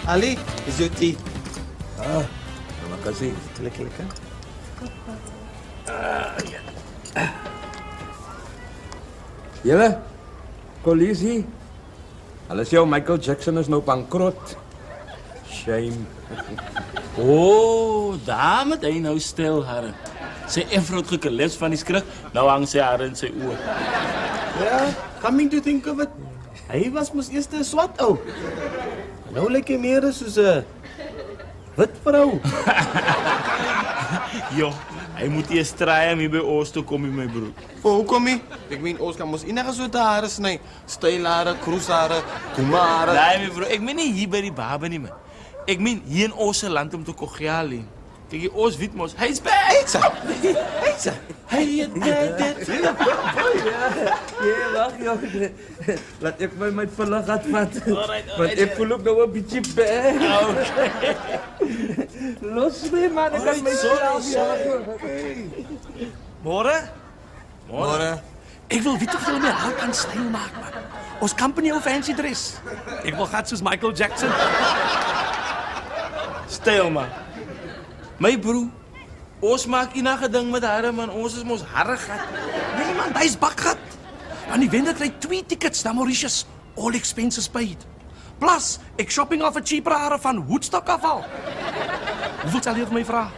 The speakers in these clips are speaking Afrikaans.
Ali, is jou tea. Terima kasih. Lekker. Julle, kollisie. Hulle sê Michael Jackson is nou bankrot. Shame. Daar moet hy nou stil hare. Sy efro het gekleps van die skrik, nou hang sy hare in sy oë. Ja, coming to think of it. Hy was mos eers 'n swart ou. Nou lyk hy meer soos 'n wit vrou. Jo, hy moet eers try om hier by ons te kom, my broer. Vir hoekom nie? Ek meen ons kan mos enige soort hare sny. Stylhare, kroeshare, kumare. Nee, my broer, ek meen nie hier by die Baba nie, man. Ek meen hier in ons land om te kogiaal nie. Kyk, ons weet mos, hy's back. Heitsa. Hy het dit. Ja, wag joh. Laat ek my vulle gat vat. Want ek voel ook nou 'n bietjie bad. Okay. Los my man, ek kan my slaap. Môre. Ek wil weet of hulle my haar kan styl maak, man. Ons company ou fancy dress. Ek wil gat soos Michael Jackson. Styl, man. My broer, ons maak enige ding met hare, man. Ons is mos harregat. Nee man, dis bakgat. Want die wender kry 2 tickets na Mauritius, all expenses paid. Plus, ek shopping af 'n cheaper hare van Woodstock afval. Hoeveel sal jy vir my vra?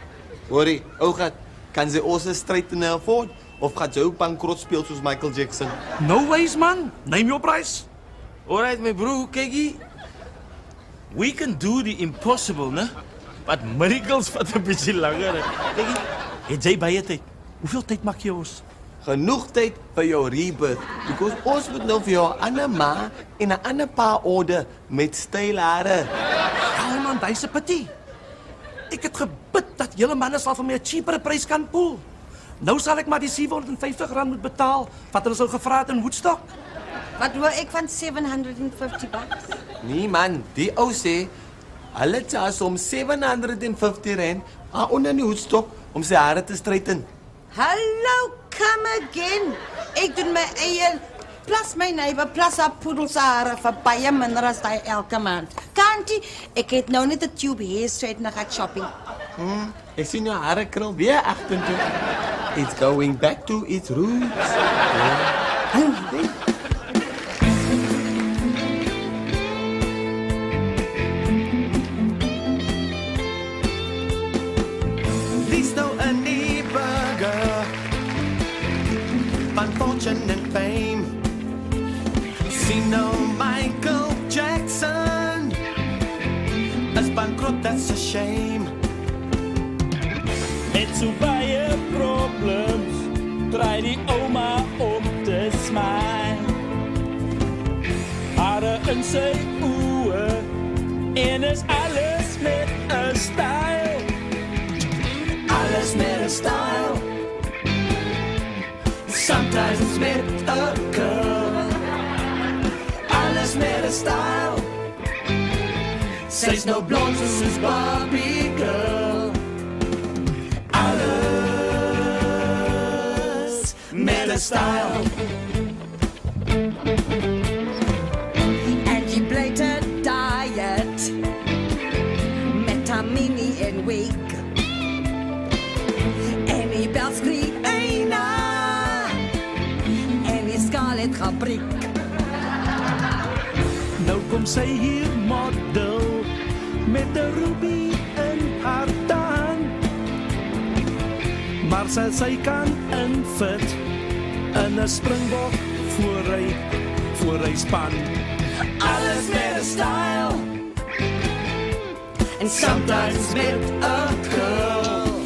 Hoorie, ou gat, kan sy ons 'n stryd in afford of gaan jy ook bankrot speel soos Michael Jackson? No ways man, neem jou prys. Alright, my broer, kyk hier. We can do the impossible, né? But miracles vat 'n bietjie langer. Kyk hier. Het jy baie tyd? Hoeveel tyd maak jy ons? Genoeg tyd vir jou rebirth. Because ons moet nou vir jou 'n ander ma en 'n ander pa order met stylhare. Ja man, dis 'n pity. Ek het gebid dat julle manne sal vir my 'n cheaper prys kan pool. Nou sal ek maar die R750 moet betaal wat hulle sou gevra het in Woodstock. Wat hoor ek van $750? Nee man, die ou sê hulle charge hom R750 onder die hoedstok om sy hare te straighten. Hallo, come again. Ek doen my eie plus my neighbor plus haar poedelsare vir baie minder as hy elke maand. Kantie, ek het nou net 'n tube hair straightener gaan shopping. Ek sien jou hare krul weer agtertoe. It's going back to its roots. These no any burger, fun, fortune and fame. See no Michael Jackson, as bankrupt, that's a shame. Met so baie problems, draai die ouma om te smile. Hare in sy oë, en is alles met 'n style. Alles met a style, sometimes met a curl. Alles met a style, sy's no blond soos Barbie girl. Alles met a style. En jy bly te diet met 'n mini en week. En die belskrie eina en die Scarlet Fabriek. Nou kom sy hier model met 'n ruby in haar tand. Maar sy kan infit in 'n springbok voor hy span. Alles met a style, and sometimes with a curl.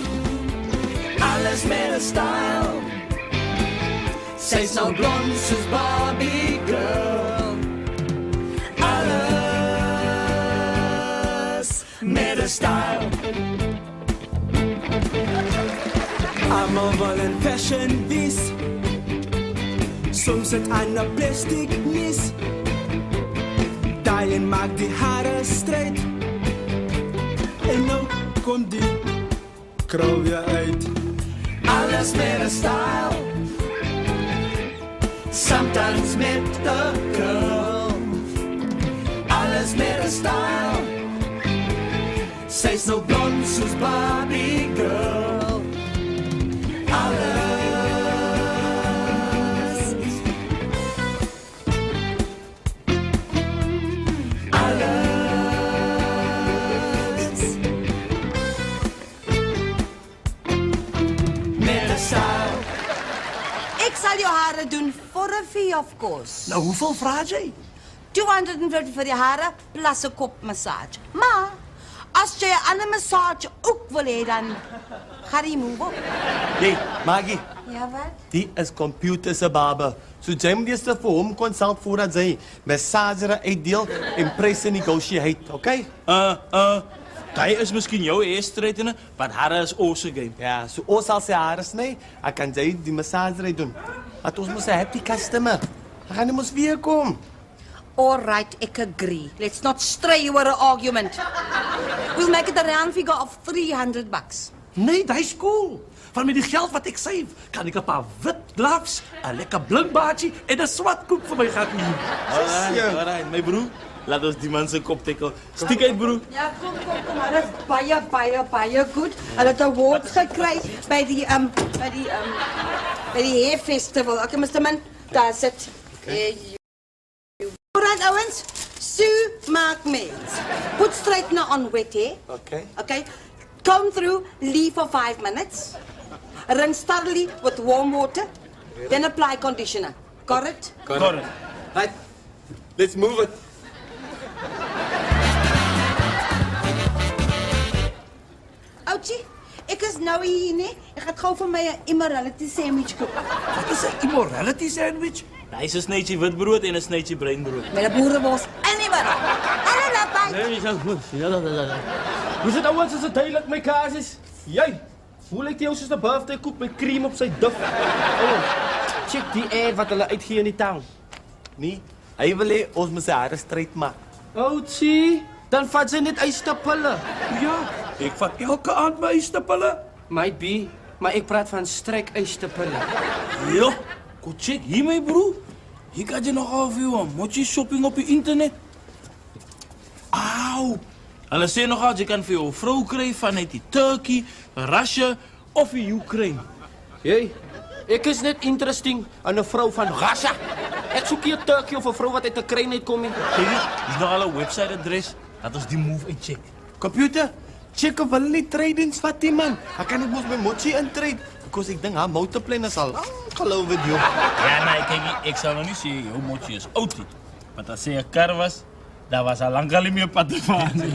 Alles met a style, sy's no blond soos Barbie girl. Alles met a style. I'm over in fashion this. Soms het aan 'n plastic mis. Tyen maak die hare straight. En nou kom die krul weer uit. Alles met a style, sometimes met a curl. Alles met a style, Sy's nou blond soos Barbie girl. Ek sal jou hare doen for a fee, of course. Nou, hoeveel vra jy? 250 vir die hare plus 'n kopmassage. Maar as jy 'n ander massage ook wil hê, dan gaan jy move op. Hey, Maggie, Ja, wat? die is computer se barber. So jy moet eers vir hom consult voordat jy massager uitdeel en pryse negotiate, okay? Hy is miskien jou hairstraightener, but hare is also game. Ja, so ons sal sy hare sny, ek kan jy die massager doen. Want ons moet 'n happy customer. Hy gaan nie mos weer kom. All right, ek agree. Let's not stray over an argument. We'll make it a round figure of $300. Nee, dis cool. Van met die geld wat ek save, kan ek 'n paar wit gloves, 'n lekker blink baadjie en 'n swart koek vir my gaan neem. Alright, my broer. Laat ons die man se kop tikkel. Stiek uit, broer. Ja, kom. Hulle is baie goed. Hulle het 'n award gekry by die hair festival. Okay, Mr. Man, that's it. Alright, ouens. Sue maak meds. Put straightener on wet hair. Okay. Okay. Comb through, leave for 5 minutes. Rinse thoroughly with warm water. Then apply conditioner. Got it? Correct. Right. Let's move it. Ouchie, ek is nou hier, nee. Ek gaan gou vir my 'n immorality sandwich koop. Wat is 'n immorality sandwich? Hy is 'n snytjie witbrood en 'n snytjie breinbrood. Met 'n boerewors in die middel. Hallo, lapai. Nee, jy sê Hoe sit ouens as dit duidelik my kaas is? Jy, hoe lyk jou soos 'n birthday koek met cream op sy duf? Check die ad wat hulle uitgee in die town. Nee, hy wil hê ons moet sy hare straight maak. Ouchie, dan vat sy net ysterpille. Ja, ek vat elke aand my ysterpille. Might be, maar ek praat van stryk ysterpille. Ja, kom check hier my broer. Hier kan jy nog al vir jou mochi shopping op die internet. Auw. Hulle sê nogal jy kan vir jou vrou kry vanuit die Turkey, Russia of die Ukraine. Jy, ek is net interesting aan 'n vrou van Russia. Ek soek hier 'n Turkie of 'n vrou wat uit Oekraïne uitkom nie. Kyk, dis nou al 'n website adres. Laat ons die move uitcheck. Computer, check of hulle nie trade-ins vat nie, man. Ek kan net mos my mochi intrade. Because ek dink haar multiplan is al geloof dit jou. Ja, nee, kyk, ek sal nou nie sê jou mochi is oud nie. Maar as jy 'n kar was, daar was al lank al nie meer pad te vaar nie.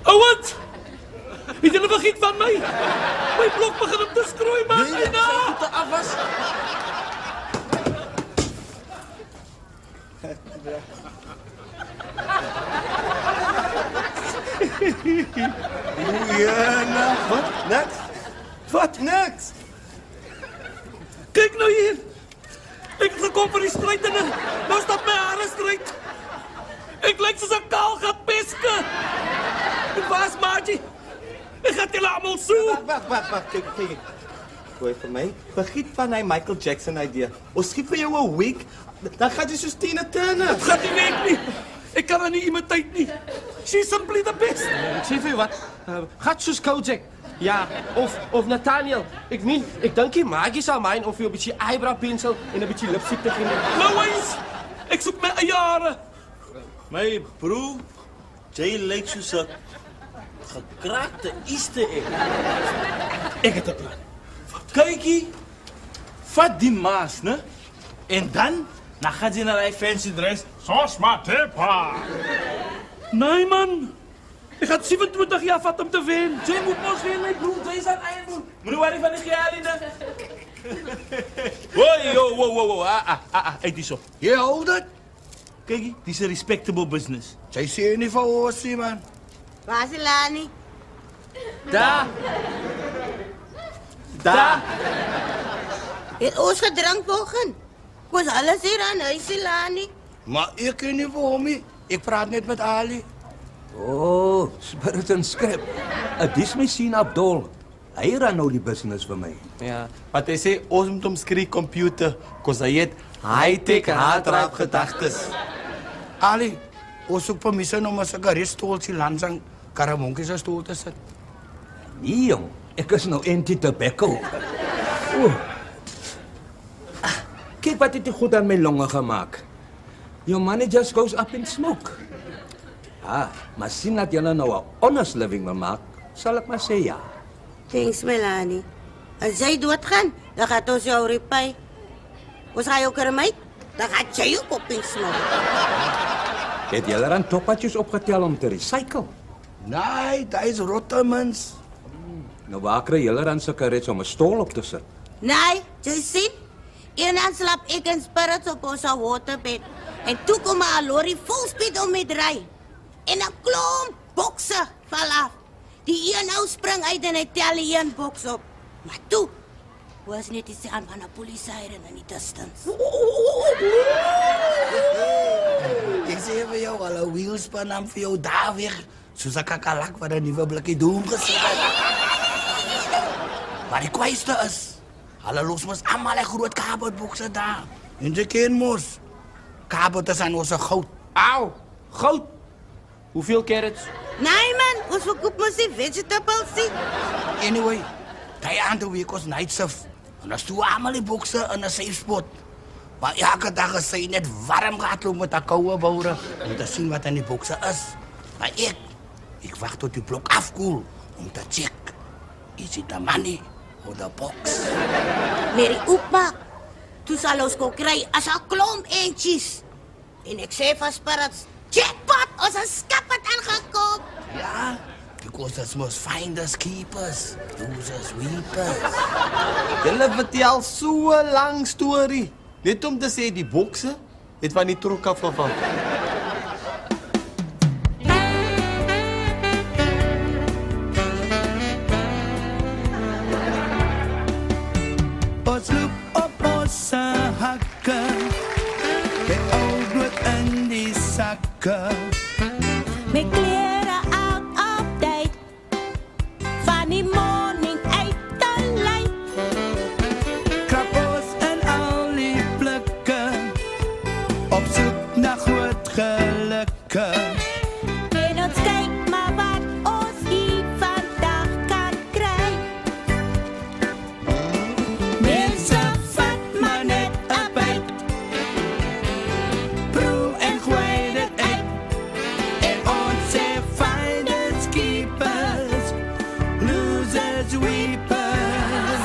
Ouens! Het julle vergiet van my? My blok begin om te skroei, man. Nee, Eina! te af was. Ja, wat? Niks? Wat? Niks? Kyk nou hier. Ek het gekom vir die strydinge. Nou stap my hare stryd. Ek lyk soos 'n kaalgat peske. Dit was Margie. Ek gaan julle almal so. Wag, kyk. Gooi vir my. Vergiet van hy Michael Jackson idee. Ons skiep vir jou 'n wig, dan gaan jy soos Tina Turner. Dit gaan nie werk nie. Ek kan haar nie imitate nie. She's simply the best. Ek sê vir jou wat, gat soos Kojak. Ja, of Nathaniel. Ek meen, ek dink jy Maggie sal myn of jy 'n bietjie eyebrow pencil en 'n bietjie lipstick te gee. Louis, ek soek my eie hare. My broer, jy lyk soos 'n gekraakte Easter egg. Ek het 'n plan. Kykie, vat die maas, né? En dan gaan jy na die fancy dress. Soos Matepa. Nee man. Ek gaan 27 jaar vat om te wen. Jy moet mos wen, my broer. Jy is aan eie. Moenie worry van die geld nie. Wow. Uit die so. Jy hou dit. Kykie, dis 'n respectable business. Jy sê nie van ons nie man. Waar is die Lani? Daar. Het ons gedrink vanoggend? Was alles hier aan huis, die Lani? Maar ek ken nie vir hom nie. Ek praat net met Ali. Oh, Spirit and Script. Dis my sien Abdul. Hy ran nou die business vir my. Ja, wat hy sê, ons moet hom skree computer, kos hy het high-tech hardrap gedagtes. Ali, ons soek permissie om 'n sigaretstoeltjie langs aan Karamonkie se stoel te sit. Nee, jong. Ek is nou anti-tobacco. Kyk wat het jy goed aan my longe gemaak. Your money just goes up in smoke. Maar sien dat jy nou 'n honest living wil maak, sal ek maar sê ja. Thanks, Melanie. As jy doodgaan, dan gaat ons jou repay. Ons gaan jou kermit, dan gaat jy ook op in smoke. Het jy aan toppatjies opgetel om te recycle? Nee, dat is rottemens. Nou waar kry jy aan sigarette om 'n stoel op te sit? Nee, jy sien? Eendag slap ek en Spirits op ons waterbed. En toe kom 'n lorry vol speed om met ry. En 'n klomp bokse val af. Die een ou spring uit en hy tel die een boks op. Maar toe was net die sound van 'n polisie in die distance. Ek sê vir jou, al 'n wielspan aan vir jou daar weg. Soos 'n kakalak wat 'n nuwe blikkie doom gesit het. Maar die kwaaiste is, hulle los mos almal 'n groot kabelbokse daar. En jy ken mos, kabel is aan ons goud. Au, goud. Hoeveel carrots? Nee man, ons verkoop mos die vegetables nie. Anyway, die ander week was night shift. En dan stoe almal die bokse in 'n safe spot. Maar elke dag is sy net warm gehardloop met 'n koue boure om te sien wat in die bokse is. Maar ek wag tot die blok afkoel om te check. Is it the money or the box? Mary oopmaak. Toe sal ons kon kry as 'n klomp eentjies. En ek sê vir Spirits, jackpot, ons het skap het aangekoop. Ja, because that's most finders keepers, losers weepers. Hulle vertel so 'n lang storie. Net om te sê die bokse het van die trok af geval. Ons loop op ons hakke. Die ou bloed in die sakke. My klere out of date. Van die morning uit te late. Krap ons in al die blikke. Op zoek na groot gelukke. En ons kyk maar wat ons hier vandag kan kry. Mense vat maar net 'n byt. Proe en gooi dit uit. En ons sê finders keepers, losers weepers.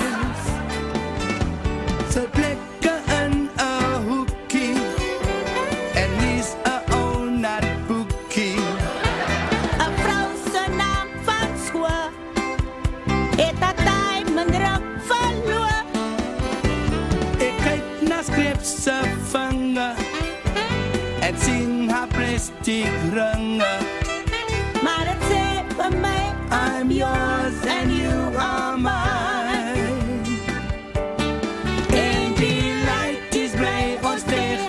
Ze blikken in 'n hoekie. En lees 'n ou natboekie. 'n Vrou se naam van skool. Het haar diamond ring verloor. Ik kijk naar Scriptse vinger en zie haar plastic ringen. Maar het sê vir my, I'm yours and you are mine. En die light is blij ons weg.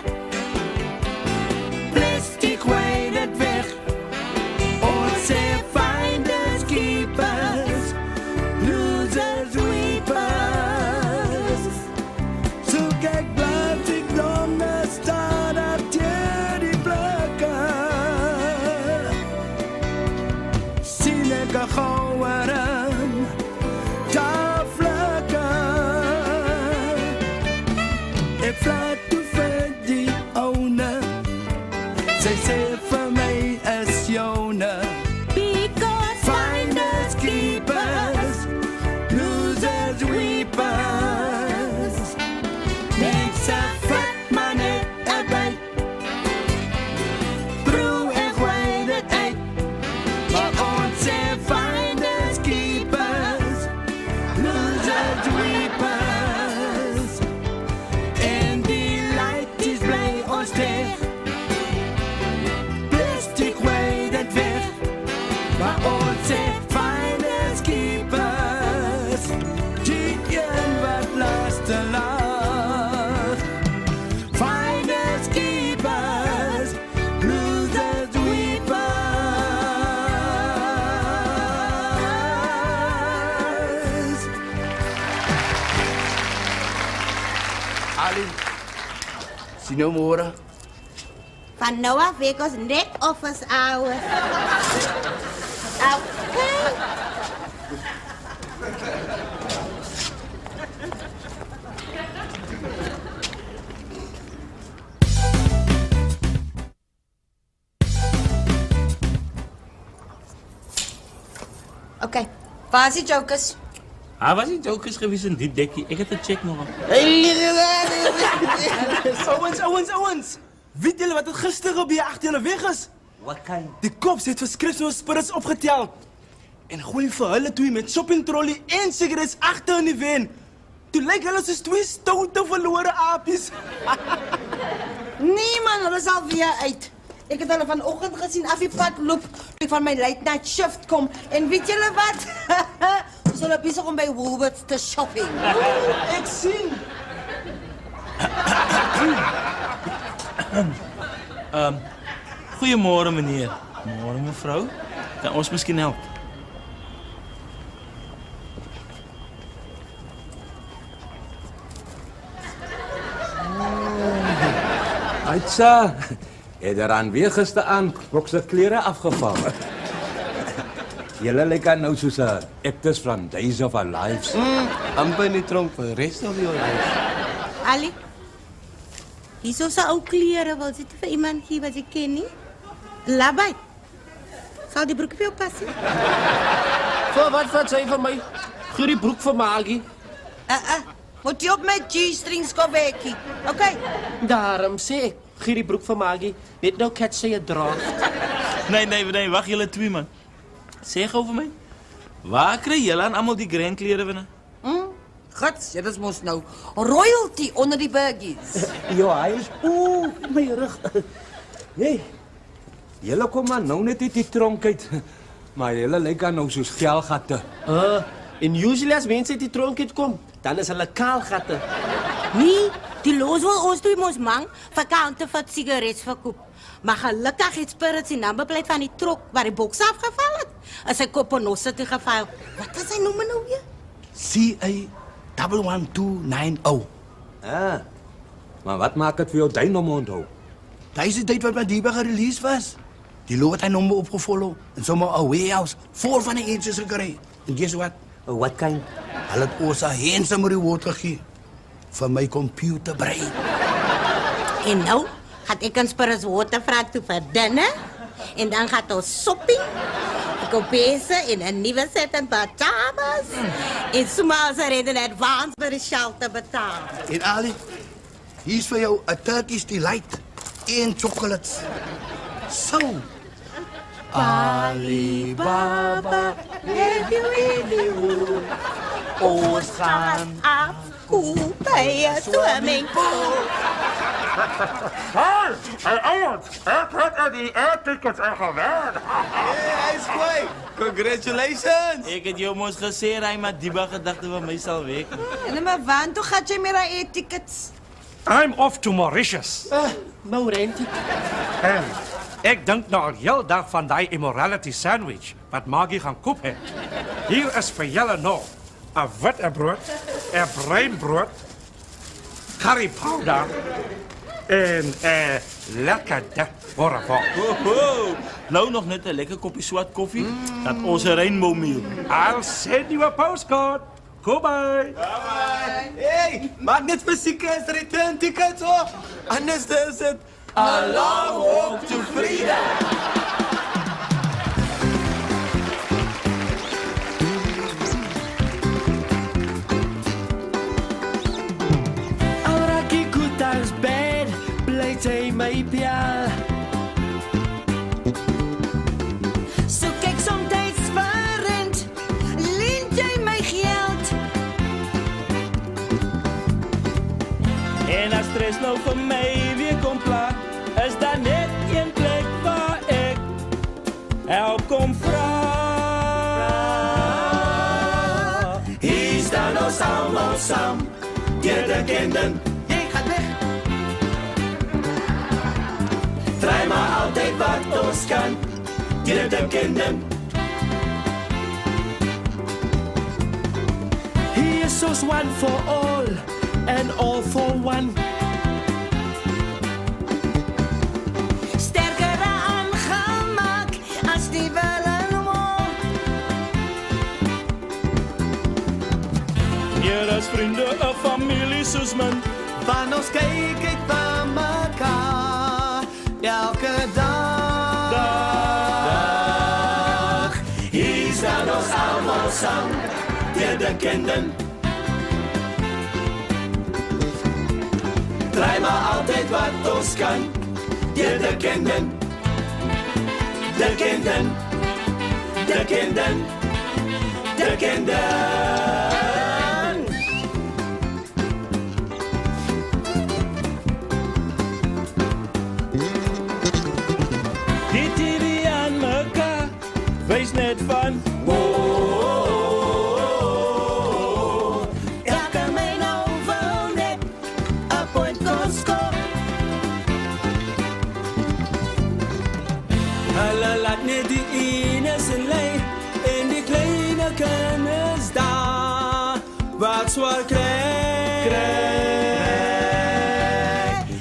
Plastic gooi het weg. Ons sê finders keepers, losers weepers. Zo kijk blijf ik langer staan op die plekken. Zie ik een gouden Sien nou môre. Van nou af week ons net office hours. Okay. Okay, waar is die jokers? Hij was niet ook eens geweest in dit dekje. Ik heb de check nog. Ouwens. Weet jullie wat er gisteren op je achter jullie weg is? Wat kind? Die cops het vir Christmas spirits opgeteld. En gooi vir hulle twee met shopping trolley en sigarettes agter in die ven. Toe lyk hulle soos twee stoute verlore apies. Nee man, hulle is alweer uit. Ik heb hulle vanochtend gezien af die pad loop. Toen ik van mijn late night shift kom. En weet jullie wat? Ze zullen bezig om bij Woolworths te shopping. Ek sien. Goedemorgen, meneer. Morgen, mevrouw. Kan ons misschien helpen? Aitsa, het er aan weer gisteraan brokse klere afgevallen. Julle lyk aan nou soos actors van Days of Our Lives. Amper in die tronk vir rest of your life. Ali, hier is zo'n oude kleren. Wil je het voor iemand geven wat je ken niet? Labai. Zal die broek veel passen? Voor wat zei van mij? Gee die broek van Maggie. Moet je op met G-strings kom wekkie. Oké. Daarom sê ek, gee die broek van Maggie. Net nou catch sy 'n draft. Nee, wacht jullie twee, man. Zeg over mij. Waar krijg jullie aan allemaal die grandkleren van? Gats, dit is mos nou royalty onder die burgies. Ja, hy is my rug. Hey, julle kom maar nou net uit die tronk uit. Maar julle lyk aan nou soos geelgatte. En usually as mense uit die tronk uitkom, dan is hulle kaalgatte. Nee, die loos wil ons twee mos mang vir counterfeit sigarettes verkoop. Maar gelukkig het Spirits die nummerplate van die trok waar die boks afgeval het. Is sy koponosse geval. Wat is sy noemer nou weer? CA11290. Maar wat maak het vir jou die nommer onthou? Dit is die tyd wat Madiba gereleased was. Die lood het hy nommer opgevolg en sommer 'n warehouse vol van die eetjies gekry. En guess what? Wat kind? Hulle het ons 'n handsome reward gegee vir my computerbrein. En nou gaat ek aan Spirits watervraag toe vir dinner. En dan gaat ons shopping. Ek koop bese en 'n nuwe set en pyjamas. En soms red in advance vir die shelter betaal. En Ali, hier's vir jou 'n Turkish delight en chocolates. So, Alibaba, have you anyone? Ons gaan afkoel by 'n swimming pool. Ouwens, ek het aan die airtickets gewerkt. Hey, is goed. Congratulations. Ik heb jou moest gezegd, hij Madiba gedachte van mij zal weken. En maar waan toe gaan jy met daai tickets? I'm off to Mauritius. Maurentius. En ek dink nou al heel dag van die immorality sandwich wat Maggie gaan koop het. Hier is vir julle nog 'n wit brood, 'n bruin brood, curry powder en 'n lekker dik boerewors. Nou nog net een lekker kopje zwart koffie. Dat onze rainbow meal. I'll send you a postcard. Goodbye. Hey, maak net vir seekers return tickets hoor. Anders is het a long walk to freedom. Ahora que kutas bed, pleit hy my pial. Soek ek somtyds verrend, leen jy my geld. En als stress nou voor mij weer komt plaat, is daar net een plek waar ik help kom vraag. Hier staan ons allemaal saam, jede kinderen. Jy gaan weg. Try maar altyd wat ons kan, jede kinderen. He is ons one for all and all for one. vrienden, 'n familie soos min. Van ons kyk uit na mekaar elke dag. Hier staan ons almal saam, deur de kinderen. Draai maar altyd wat ons kan, deur de kinderen. De kinderen, de kinderen, de kinderen. Die TV aan mekaar, wees net van. Elke my nou wil net 'n punt kon score. Hulle laat net die ene se lei en die kleine kinders daar wat swaar kry.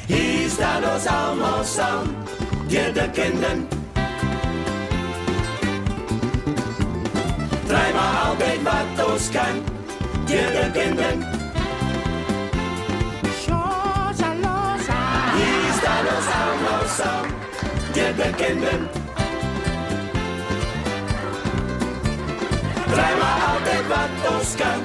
Hier staan ons almal saam, deur de kinderen. Draai maar altyd wat ons kan, deur de kinderen. Hier staan ons almal saam, deur de kinderen. Draai maar altijd wat ons kan,